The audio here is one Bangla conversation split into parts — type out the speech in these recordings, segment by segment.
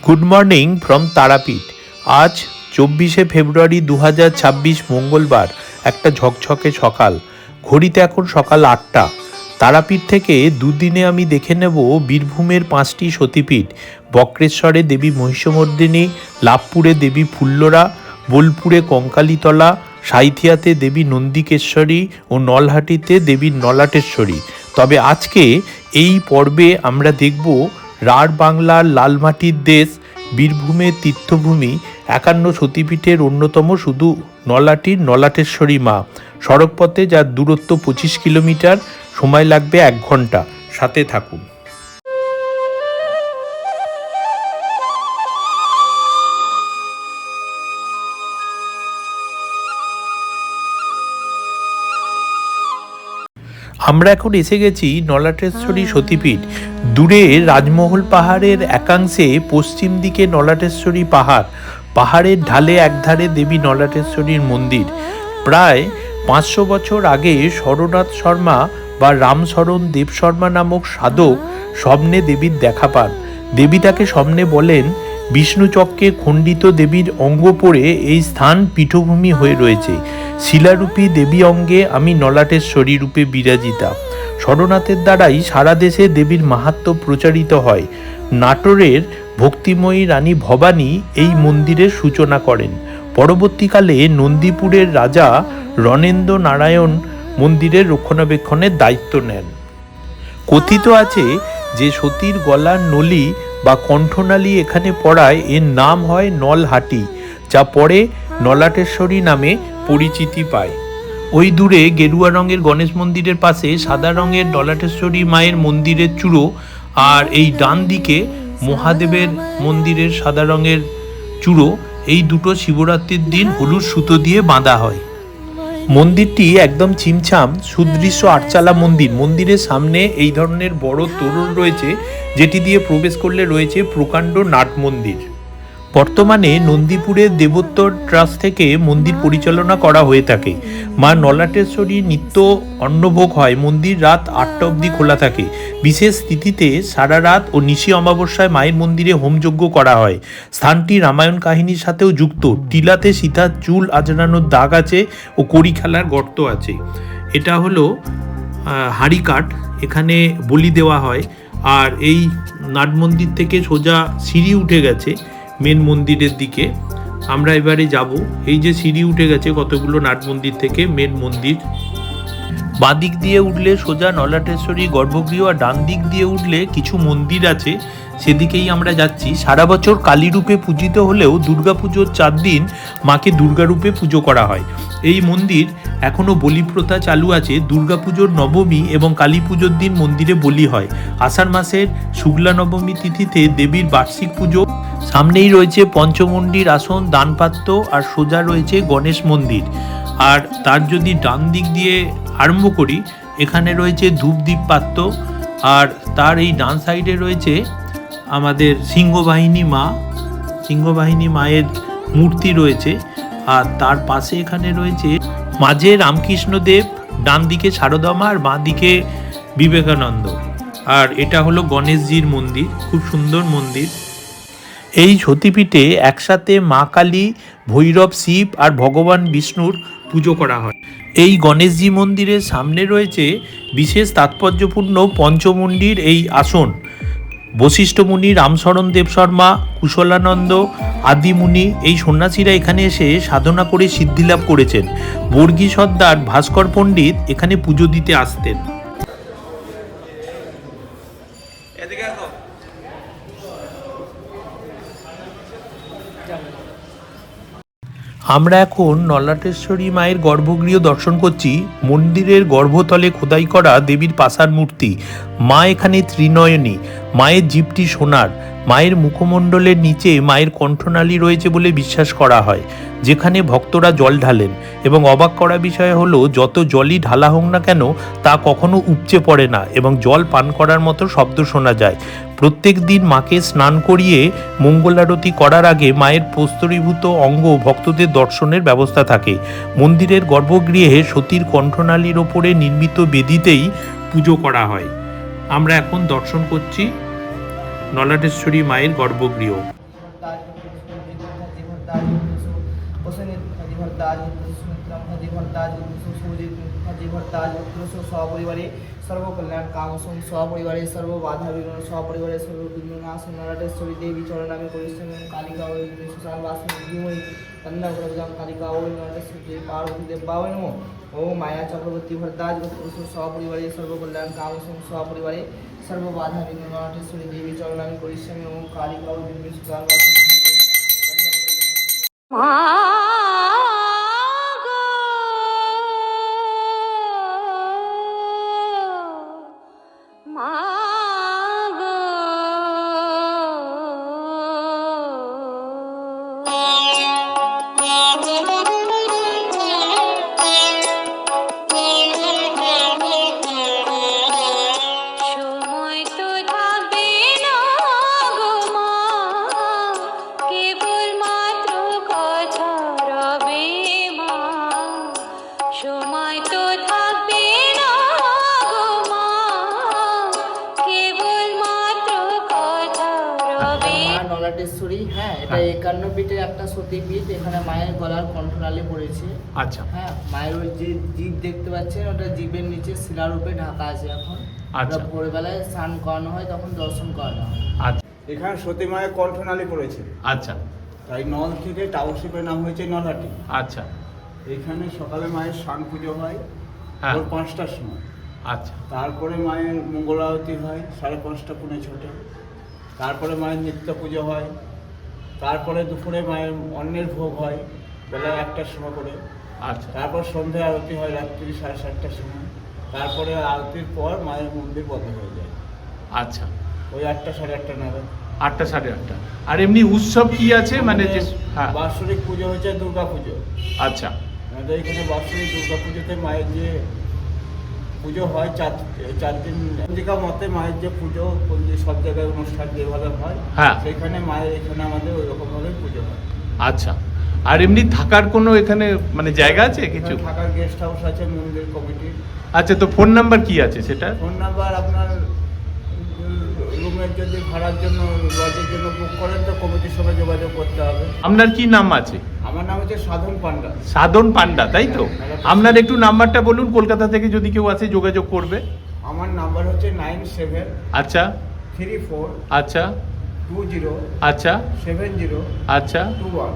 Good morning from Tarapith. আজ 24শে ফেব্রুয়ারি 2026 মঙ্গলবার, একটা ঝকঝকে সকাল। ঘড়িতে এখন সকাল 8টা। তারাপীঠ থেকে দুদিনে আমি দেখে নেব বীরভূমের 5টি সতীপীঠ: বক্রেশ্বরে দেবী মহিষমর্দিনী, লাভপুরে দেবী ফুল্লরা, বোলপুরে কঙ্কালীতলা, সাঁইথিয়াতে দেবী নন্দিকেশ্বরী ও নলহাটিতে দেবী নলাটেশ্বরী। তবে আজকে এই পর্বে আমরা দেখব রাঢ় বাংলার লালমাটির দেশ বীরভূমের তীর্থভূমি 51 সতীপীঠের অন্যতম শুধু নলাটির নলাটেশ্বরী মা। সড়কপথে যার দূরত্ব 25 কিলোমিটার, সময় লাগবে 1 ঘন্টা। সাথে থাকুন। আমরা এখন এসে গেছি নলাটেশ্বরী সতীপীঠ। দূরে রাজমহল পাহাড়ের একাংশে পশ্চিম দিকে নলাটেশ্বরী পাহাড়, পাহাড়ের ঢালে একধারে দেবী নলাটেশ্বরীর মন্দির। প্রায় 500 বছর আগে শরণাথ শর্মা বা রামশরণ দেব শর্মা নামক সাধক স্বপ্নে দেবীর দেখা পান। দেবী তাকে স্বপ্নে বলেন, বিষ্ণুচক্রে খণ্ডিত দেবীর অঙ্গ পড়ে এই স্থান পীঠভূমি হয়ে রয়েছে। শিলারূপী দেবী অঙ্গে আমি নলাটেশ্বরী রূপে বিরাজিতা। শরণাথের দ্বারাই সারা দেশে দেবীর মাহাত্ম্য প্রচারিত হয়। নাটোরের ভক্তিময়ী রানী ভবানী এই মন্দিরের সূচনা করেন। পরবর্তীকালে নন্দীপুরের রাজা রণেন্দ্র নারায়ণ মন্দিরের রক্ষণাবেক্ষণের দায়িত্ব নেন। কথিত আছে যে সতীর গলার নলি বা কণ্ঠনালী এখানে পড়ায় এর নাম হয় নলহাটি, যা পরে নলাটেশ্বরী নামে পরিচিতি পায়। ওই দূরে গেরুয়া রঙের গণেশ মন্দিরের পাশে সাদা রঙের নলাটেশ্বরী মায়ের মন্দিরের চূড়ো, আর এই ডান দিকে মহাদেবের মন্দিরের সাদা রঙের চূড়ো। এই দুটো শিবরাত্রির দিন হলুদ সুতো দিয়ে বাঁধা হয়। মন্দিরটি একদম ছিমছাম সুদৃশ্য আটচালা মন্দির। মন্দিরের সামনে এই ধরনের বড় তোরণ রয়েছে, যেটি দিয়ে প্রবেশ করলে রয়েছে প্রকাণ্ড নাট মন্দির। বর্তমানে নন্দীপুরের দেবোত্তর ট্রাস্ট থেকে মন্দির পরিচালনা করা হয়ে থাকে। মা নলাটেশ্বরী নিত্য অন্নভোগ হয়। মন্দির রাত 8টা অবধি খোলা থাকে। বিশেষ তিথিতে সারা রাত ও নিশি অমাবস্যায় মায়ের মন্দিরে হোমযজ্ঞ করা হয়। স্থানটি রামায়ণ কাহিনীর সাথেও যুক্ত। টিলাতে সীতার চুল আজরানোর দাগ আছে ও কড়ি খেলার গর্ত আছে। এটা হলো হাড়িকাঠ, এখানে বলি দেওয়া হয়। আর এই নাট মন্দির থেকে সোজা সিঁড়ি উঠে গেছে মেন মন্দিরের দিকে। আমরা এবারে যাব। এই যে সিঁড়ি উঠে গেছে কতগুলো নাট মন্দির থেকে মেন মন্দির। বাঁ দিক দিয়ে উঠলে সোজা নলাটেশ্বরী গর্ভগৃহ, আর ডান দিক দিয়ে উঠলে কিছু মন্দির আছে, সেদিকেই আমরা যাচ্ছি। সারা বছর কালী রূপে পূজিত হলেও দুর্গাপুজোর 4 দিন মাকে দুর্গা রূপে পুজো করা হয়। এই মন্দির এখনও বলি প্রথা চালু আছে। দুর্গাপুজোর নবমী এবং কালী পুজোর দিন মন্দিরে বলি হয়। আষাঢ় মাসের শুক্লা নবমী তিথিতে দেবীর বার্ষিক পুজো। সামনেই রয়েছে পঞ্চমুণ্ডির আসন, দানপাত্র, আর সোজা রয়েছে গণেশ মন্দির। আর তার যদি ডান দিক দিয়ে আরম্ভ করি, এখানে রয়েছে ধূপদীপ পাত্র, আর তার এই ডান সাইডে রয়েছে আমাদের সিংহবাহিনী মা। সিংহবাহিনী মায়ের মূর্তি রয়েছে। আর তার পাশে এখানে রয়েছে মাঝে রামকৃষ্ণদেব, ডান দিকে সারদা মা, আর বাঁ দিকে বিবেকানন্দ। আর এটা হলো গণেশজির মন্দির, খুব সুন্দর মন্দির। এই সতীপীঠে একসাথে মা কালী, ভৈরব শিব আর ভগবান বিষ্ণুর পুজো করা হয়। এই গণেশজি মন্দিরের সামনে রয়েছে বিশেষ তাৎপর্যপূর্ণ পঞ্চমুণ্ডির এই আসন। বশিষ্ঠ মুনি, রামশরণ দেব শর্মা, কুশলানন্দ আদি মুনি, এই সন্ন্যাসীরা এখানে এসে সাধনা করে সিদ্ধিলাভ করেছেন। বর্গী সর্দার ভাস্কর পণ্ডিত এখানে পুজো দিতে আসতেন। আমরা এখন নলাটেশ্বরী মায়ের গর্ভগৃহ দর্শন করছি। মন্দিরের গর্ভতলে খোদাই করা দেবীর পাশার মূর্তি। মা এখানে ত্রিনয়নী। মায়ের জিভটি সোনার। মায়ের মুখমণ্ডলের নিচে মায়ের কণ্ঠনালী রয়েছে বলে বিশ্বাস করা হয়, যেখানে ভক্তরা জল ঢালেন। এবং অবাক করা বিষয় হলো, যত জলই ঢালা হোক না কেন তা কখনো উপচে পড়ে না এবং জল পান করার মতো শব্দ শোনা যায়। প্রত্যেক দিন মাকে স্নান করিয়ে মঙ্গলারতি করার আগে মায়ের প্রস্তরীভূত অঙ্গ ভক্তদের দর্শনের ব্যবস্থা থাকে। মন্দিরের গর্ভগৃহে সতীর কণ্ঠনালীর ওপরে নির্মিত বেদিতেই পুজো করা হয়। আমরা এখন দর্শন করছি নলাটেশ্বরী মায়ের গর্ভগৃহ। भरद्वाज पुरुषो वसुनित हरि भरद्वाज पुरुषो सुमित्रम हरि भरद्वाज पुरुषो सुजित हरि भरद्वाज पुरुषो सपरिवारे सर्व कल्याण कामसं सपरिवारे सर्व बाधा विघ्न सपरिवारे सर्व विघ्ननाश नरटेश्वरी देवी चरणामि करिष्यामि कालिका वै सुशालवासिनी धीमहि तन्नः प्रचोदयात् कालिका वै नरटेश्वरी पार्वती देवाय नमः ओम माया चक्रवर्ती भरद्वाज पुरुषो सपरिवारे सर्व कल्याण कामसं सपरिवारे सर्व बाधा विघ्न नरटेश्वरी देवी चरणामि करिष्यामि ओम कालिका वै सुशालवासिनी धीमहि तन्नः प्रचोदयात् নলাটেশ্বরী। হ্যাঁ, এটা 51 ফিটের একটা সতীপীঠ। এখানে মায়ের গলার কণ্ঠনালী পড়েছে। আচ্ছা। হ্যাঁ, মায়ের ওই যে জীব দেখতে পাচ্ছেন ওটা জীবের নিচে শিলারূপে ঢাকা আছে এখন। আচ্ছা। ভোরবেলায় স্নান করানো হয়, তখন দর্শন করানো হয়। আচ্ছা। এখানে সতী মায়ের কণ্ঠনালী পড়েছে। আচ্ছা। তাই নল থেকে টাউনশিপের নাম হয়েছে নলহাটি। আচ্ছা। এখানে সকালে মায়ের স্নান পুজো হয় হ্যাঁ। ভোর 5টার সময়। আচ্ছা। তারপরে মায়ের মঙ্গল আরতি হয় 5:30 পৌনে 6টে। তারপরে মায়ের নিত্য পুজো হয়। তারপরে দুপুরে মায়ের অন্নের ভোগ হয় বেলা 1টার সময় করে। আচ্ছা। তারপর সন্ধ্যা আরতি হয় রাত্রি 7:30টার সময়। তারপরে আরতির পর মায়ের মন্দির বন্ধ হয়ে যায়। আচ্ছা। ওই 8টা 8:30 নাগাদ। 8টা 8:30। আর এমনি উৎসব কি আছে মানে যে হ্যাঁ বাৎসরিক পুজো হচ্ছে দুর্গা পুজো। আচ্ছা। আমাদের এখানে বাৎসরিক দুর্গা পুজোতে মায়ের যে পুজো হয় 4 দিন পঞ্জিকা মতে মায়ের যে পুজো সব জায়গায় অনুষ্ঠান যেভাবে হয় হ্যাঁ সেখানে মায়ের এখানে আমাদের ওই রকমভাবে পুজো হয়। আচ্ছা। আর এমনি থাকার কোনো এখানে মানে জায়গা আছে কিছু? থাকার গেস্ট হাউস আছে মন্দির কমিটির। আচ্ছা, তো ফোন নাম্বার কি আছে সেটা? ফোন নাম্বার আপনার রুমের যদি ভাড়ার জন্য লজের জন্য বুক করেন তো কমিটির সঙ্গে যোগাযোগ করতে হবে। আপনার কি নাম আছে? আমার নাম হচ্ছে সাধন পান্ডা। সাধন পান্ডা, তাই তো? আপনার একটু নাম্বারটা বলুন, কলকাতা থেকে যদি কেউ আসে যোগাযোগ করবে। আমার নাম্বার হচ্ছে 97 আচ্ছা 34 আচ্ছা 20 আচ্ছা 70 আচ্ছা 21।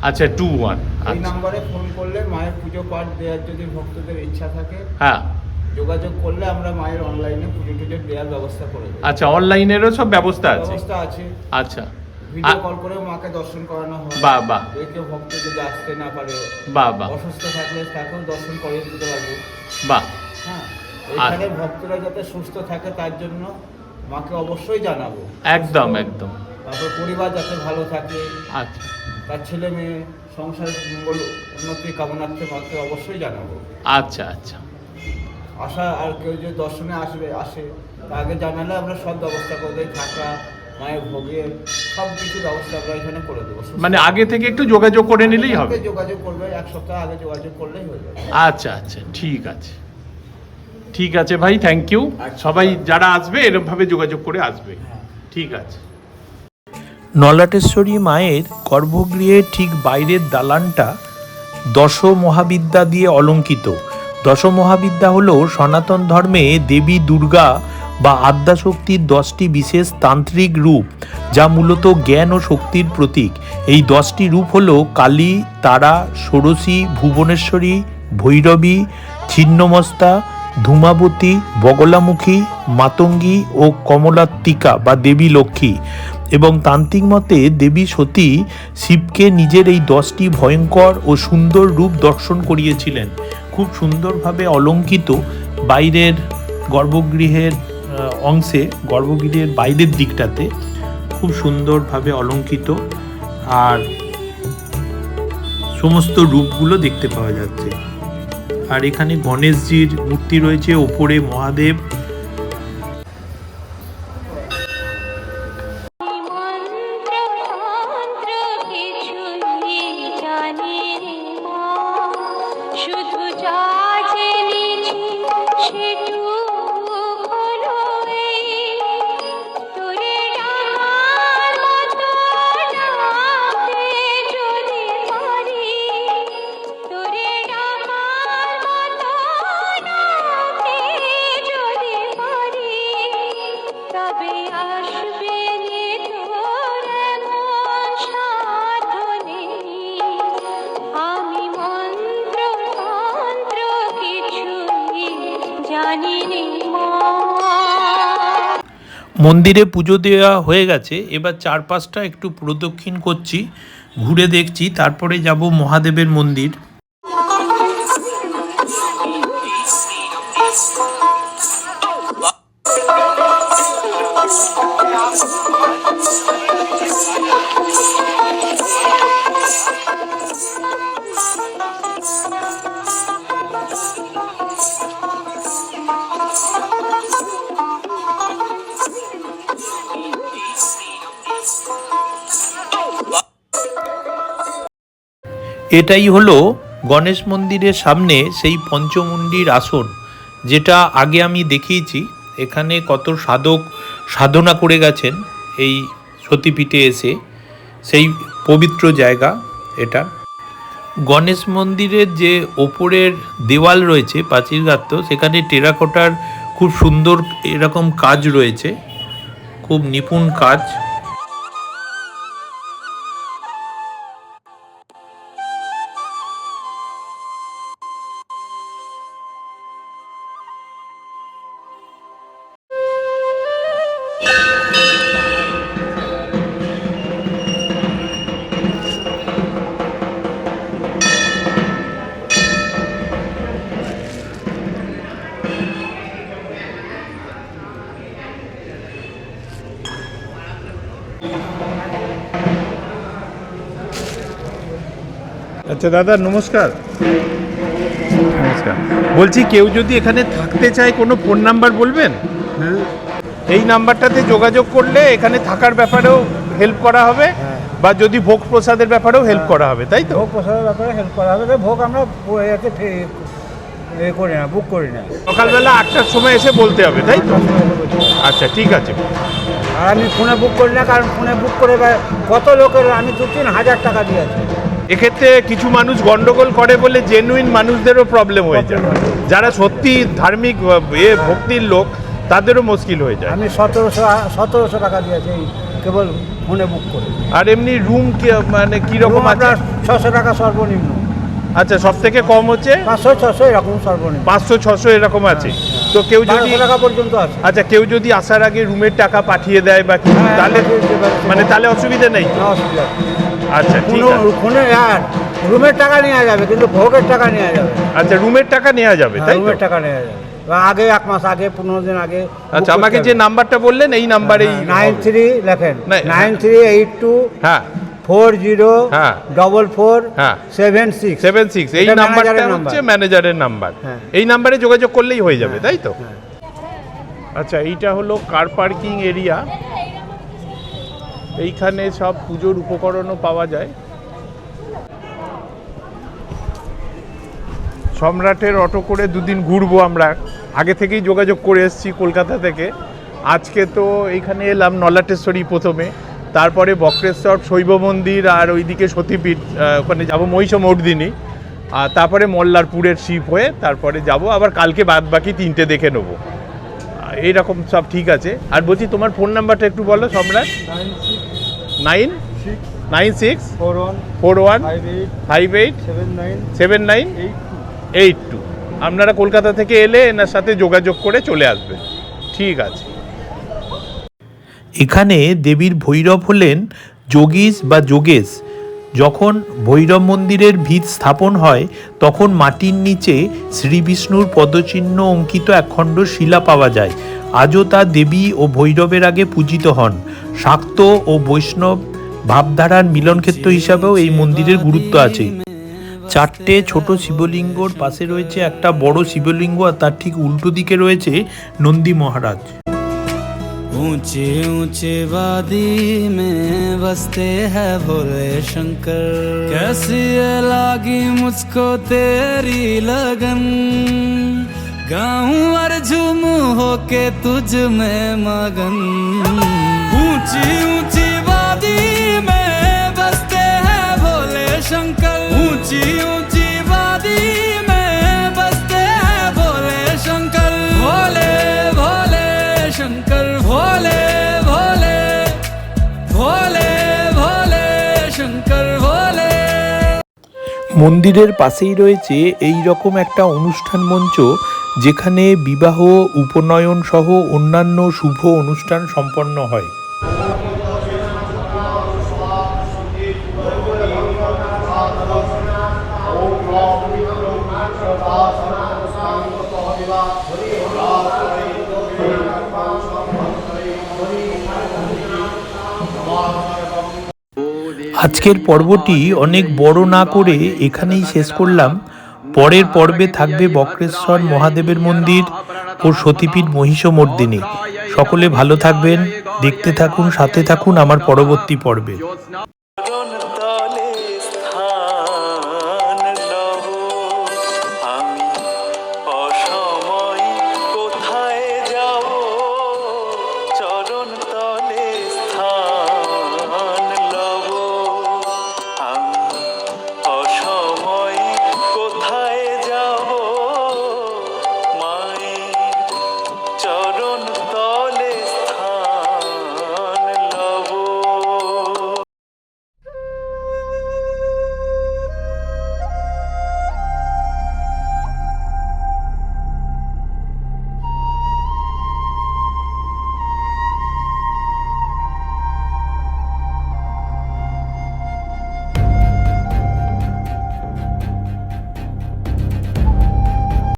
আচ্ছা 21। এই আচ্ছা নম্বরে ফোন করলে মায়ের পুজো পাঠ দেওয়ার যদি ভক্তদের ইচ্ছা থাকে হ্যাঁ যোগাযোগ করলে আমরা মায়ের অনলাইনে পুজো টুজো দেওয়ার ব্যবস্থা করে দেব। আচ্ছা, অনলাইনেরও সব ব্যবস্থা আছে? ব্যবস্থা আছে। আচ্ছা। ভিডিও কল করেও মাকে দর্শন করানো হয়। বাহ বাহ। কেউ ভক্ত যদি আসতে না পারে বাহ বাহ। অসুস্থ থাকলে তাকেও দর্শন করিয়ে দিতে পারবো। বাহ। হ্যাঁ, এখানে ভক্তরা যাতে সুস্থ থাকে তার জন্য মাকে অবশ্যই জানাবো। একদম একদম। তারপর পরিবার যাতে ভালো থাকে, আচ্ছা তার ছেলে মেয়ে সংসার মঙ্গল উন্নতি কামনার্থে মাকে অবশ্যই জানাবো। আচ্ছা আচ্ছা। আশা আর কেউ যদি দর্শনে আসে তা আগে জানালে আমরা সব ব্যবস্থা করে দিই, থাকা মায়ের ভোগের সব কিছু ব্যবস্থা আমরা এখানে করে দেবো। মানে আগে থেকে একটু যোগাযোগ করে নিলেই হবে? যোগাযোগ করবে, 1 সপ্তাহ আগে যোগাযোগ করলেই হয়ে যাবে। আচ্ছা আচ্ছা, ঠিক আছে ঠিক আছে ভাই, থ্যাংক ইউ। আচ্ছা। সবাই যারা আসবে এরকমভাবে যোগাযোগ করে আসবে। হ্যাঁ। ঠিক আছে। নলাটেশ্বরী মায়ের গর্ভগৃহের ঠিক বাইরের দালানটা দশ মহাবিদ্যা দিয়ে অলঙ্কিত। দশ মহাবিদ্যা হল সনাতন ধর্মে দেবী দুর্গা বা আদ্যাশক্তির 10টি বিশেষ তান্ত্রিক রূপ, যা মূলত জ্ঞান ও শক্তির প্রতীক। এই 10টি রূপ হল কালী, তারা, ষোড়শী, ভুবনেশ্বরী, ভৈরবী, ছিন্নমস্তা, ধূমাবতী, বগলামুখী, মাতঙ্গী ও কমলাত্মিকা বা দেবী লক্ষ্মী। এবং তান্ত্রিক মতে দেবী সতী শিবকে নিজের এই 10টি ভয়ঙ্কর ও সুন্দর রূপ দর্শন করিয়েছিলেন। খুব সুন্দরভাবে অলঙ্কিত বাইরের গর্ভগৃহের অংশে, গর্ভগৃহের বাইরের দিকটাতে খুব সুন্দরভাবে অলঙ্কিত, আর সমস্ত রূপগুলো দেখতে পাওয়া যাচ্ছে। আর এখানে গণেশজির মূর্তি রয়েছে, ওপরে মহাদেব। জানি রে মা। মন্দিরে পুজো দেওয়া হয়ে গেছে, এবার চারপাশটা একটু প্রদক্ষিণ করছি, ঘুরে দেখছি, তারপরে যাব মহাদেবের মন্দির। এটাই হলো গণেশ মন্দিরের সামনে সেই পঞ্চমুণ্ডির আসন, যেটা আগে আমি দেখিয়েছি। এখানে কত সাধক সাধনা করে গেছেন এই সতীপীঠে এসে, সেই পবিত্র জায়গা এটা। গণেশ মন্দিরের যে ওপরের দেওয়াল রয়েছে প্রাচীরগাত্র, সেখানে টেরাকোটার খুব সুন্দর এরকম কাজ রয়েছে, খুব নিপুণ কাজ। আচ্ছা দাদা, নমস্কার। নমস্কার। বলছি, কেউ যদি এখানে থাকতে চায়, কোনো ফোন নাম্বার বলবেন? এই নাম্বারটাতে যোগাযোগ করলে এখানে থাকার ব্যাপারেও হেল্প করা হবে, বা যদি ভোগ প্রসাদের ব্যাপারেও হেল্প করা হবে, তাই তো? ভোগ প্রসাদের ব্যাপারে হেল্প করা হবে। ভোগ আমরা এতে করি না, বুক করি না। সকালবেলা 8টার সময় এসে বলতে হবে, তাই তো? আচ্ছা, ঠিক আছে। আর আমি ফোনে বুক করি না, কারণ ফোনে বুক করে কত লোকের আমি 2-3 হাজার টাকা দিয়েছি। এক্ষেত্রে কিছু মানুষ গন্ডগোল করে বলে জেনুইন মানুষদেরও প্রবলেম হয়ে যায়, যারা সত্যি ধার্মিক ভক্তির লোক তাদেরও মুশকিল হয়ে যায়। আমি 1700 টাকা দিয়েছি কেবল ফোনে বুক করে। আর এমনি রুম মানে কীরকম আছে? 600 টাকা সর্বনিম্ন। আচ্ছা, সব থেকে কম হচ্ছে 500-600 এরকম সর্বনিম্ন। 500-600 এরকম আছে। তো কেউ যদি 400 টাকা পর্যন্ত আছে। আচ্ছা, কেউ যদি আসার আগে রুমের টাকা পাঠিয়ে দেয় বা কিছু, তাহলে মানে তাহলে অসুবিধা নেই? না, অসুবিধা নেই। আচ্ছা, ঠিক আছে। ফোনে আর রুমের টাকা নেওয়া যাবে, কিন্তু ভোগের টাকা নেওয়া যাবে। আচ্ছা, রুমের টাকা নেওয়া যাবে, তাই তো? রুমের টাকা নেওয়া যাবে আগে 1 মাস আগে, 15 দিন আগে। আচ্ছা, আমাকে যে নাম্বারটা বললেন এই নাম্বারেই 93 লেখেন, না- 9382 হ্যাঁ 40 হ্যাঁ 44 হ্যাঁ 76। 76 এই এটা নাম্বারটা ম্যানেজারের হচ্ছে নাম্বার। ম্যানেজারের নাম্বার। হ্যাঁ। এই নাম্বারে যোগাযোগ করলেই হয়ে যাবে, তাই তো? হ্যাঁ। আচ্ছা, এইটা হলো কার পার্কিং এরিয়া। এইখানে সব পুজোর উপকরণও পাওয়া যায়। সম্রাটের অটো করে দুদিন ঘুরবো আমরা, আগে থেকেই যোগাযোগ করে এসেছি কলকাতা থেকে। আজকে তো এইখানে এলাম নলাটেশ্বরী প্রথমে, তারপরে বক্রেশ্বর শৈব মন্দির, আর ওইদিকে সতীপীঠ, ওখানে যাবো মহিষমর্দিনী, আর তারপরে মল্লারপুরের শিব হয়ে তারপরে যাব আবার কালকে বাদ বাকি 3টে দেখে নেবো। এইরকম সব ঠিক আছে। আর বলছি, তোমার ফোন নাম্বারটা একটু বলো সম্রাট। 996 41 58 7982। আপনারা কলকাতা থেকে এলে এনার সাথে যোগাযোগ করে চলে আসবেন, ঠিক আছে? এখানে দেবীর ভৈরব হলেন যোগীশ বা যোগেশ। যখন ভৈরব মন্দিরের ভিত স্থাপন হয়, তখন মাটির নিচে শ্রীবিষ্ণুর পদচিহ্ন অঙ্কিত একখণ্ড শিলা পাওয়া যায়। আজও তা দেবী ও ভৈরবের আগে পূজিত হন। শাক্ত ও বৈষ্ণব ভাবধারার মিলনক্ষেত্র হিসাবেও এই মন্দিরের গুরুত্ব আছে। 4টে ছোট শিবলিঙ্গর পাশে রয়েছে একটা বড় শিবলিঙ্গ, আর তার ঠিক উল্টো দিকে রয়েছে নন্দী মহারাজ। ऊंचे ऊंचे वादी में बसते हैं भोले शंकर, कैसी लागी मुझको तेरी लगन, गाऊं और झूमू होके तुझ में मगन। ऊंची ऊंची वादी में बसते हैं भोले शंकर, ऊंची ऊंची वादी में बसते हैं भोले शंकर, भोले भोले शंकर, भोले भोले भोले भोले शंकर भोले। মন্দিরের পাশেই রয়েছে এই রকম একটা অনুষ্ঠান মঞ্চ, যেখানে বিবাহ, উপনয়ন সহ অন্যান্য শুভ অনুষ্ঠান সম্পন্ন হয়। আজকের পর্বটি অনেক বড় না করে এখানেই শেষ করলাম। পরের পর্বে থাকবে বক্রেশ্বর মহাদেবের মন্দির ও সতীপীঠ মহিষমর্দিনী। সকলে ভালো থাকবেন, দেখতে থাকুন, সাথে থাকুন আমার পরবর্তী পর্বে।